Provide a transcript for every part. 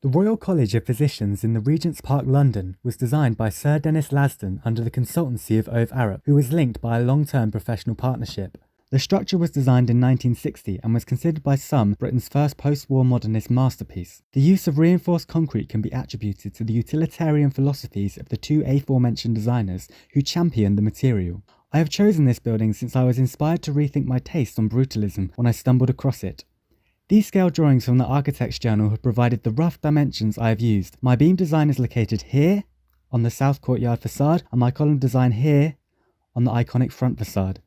The Royal College of Physicians in the Regent's Park, London, was designed by Sir Denis Lasdun under the consultancy of Ove Arup, who was linked by a long-term professional partnership. The structure was designed in 1960 and was considered by some Britain's first post-war modernist masterpiece. The use of reinforced concrete can be attributed to the utilitarian philosophies of the two aforementioned designers who championed the material. I have chosen this building since I was inspired to rethink my taste on brutalism when I stumbled across it. These scale drawings from the Architects Journal have provided the rough dimensions I have used. My beam design is located here, on the south courtyard facade, and my column design here, on the iconic front facade.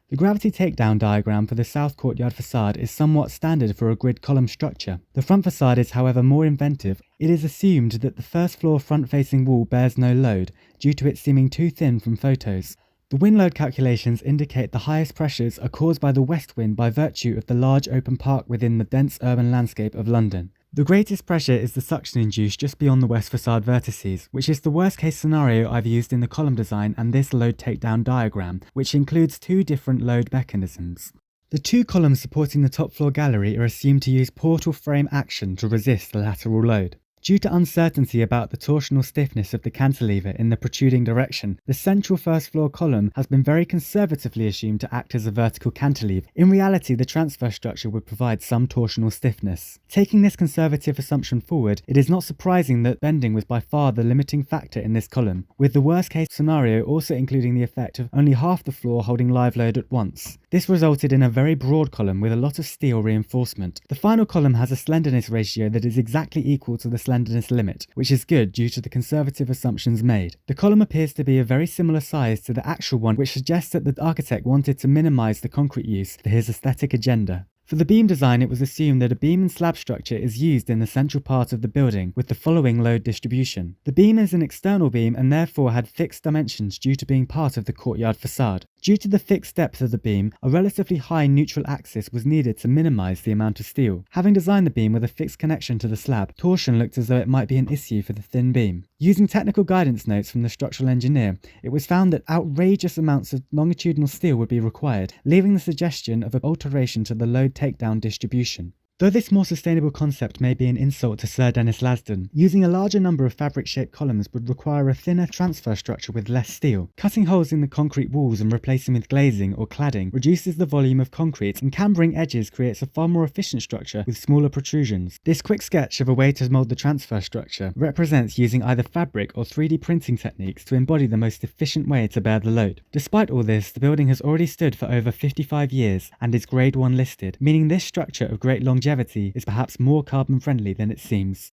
The gravity takedown diagram for the south courtyard facade is somewhat standard for a grid column structure. The front facade is however more inventive. It is assumed that the first floor front-facing wall bears no load, due to it seeming too thin from photos. The wind load calculations indicate the highest pressures are caused by the west wind by virtue of the large open park within the dense urban landscape of London. The greatest pressure is the suction induced just beyond the west facade vertices, which is the worst case scenario I've used in the column design and this load takedown diagram, which includes two different load mechanisms. The two columns supporting the top floor gallery are assumed to use portal frame action to resist the lateral load. Due to uncertainty about the torsional stiffness of the cantilever in the protruding direction, the central first floor column has been very conservatively assumed to act as a vertical cantilever. In reality, the transfer structure would provide some torsional stiffness. Taking this conservative assumption forward, it is not surprising that bending was by far the limiting factor in this column, with the worst case scenario also including the effect of only half the floor holding live load at once. This resulted in a very broad column with a lot of steel reinforcement. The final column has a slenderness ratio that is exactly equal to the slenderness limit, which is good due to the conservative assumptions made. The column appears to be a very similar size to the actual one, which suggests that the architect wanted to minimize the concrete use for his aesthetic agenda. For the beam design, it was assumed that a beam and slab structure is used in the central part of the building with the following load distribution. The beam is an external beam and therefore had fixed dimensions due to being part of the courtyard facade. Due to the fixed depth of the beam, a relatively high neutral axis was needed to minimize the amount of steel. Having designed the beam with a fixed connection to the slab, torsion looked as though it might be an issue for the thin beam. Using technical guidance notes from the structural engineer, it was found that outrageous amounts of longitudinal steel would be required, leaving the suggestion of an alteration to the load takedown distribution. Though this more sustainable concept may be an insult to Sir Denis Lasdun, using a larger number of fabric-shaped columns would require a thinner transfer structure with less steel. Cutting holes in the concrete walls and replacing with glazing or cladding reduces the volume of concrete, and cambering edges creates a far more efficient structure with smaller protrusions. This quick sketch of a way to mould the transfer structure represents using either fabric or 3D printing techniques to embody the most efficient way to bear the load. Despite all this, the building has already stood for over 55 years and is Grade 1 listed, meaning this structure of great longevity is perhaps more carbon friendly than it seems.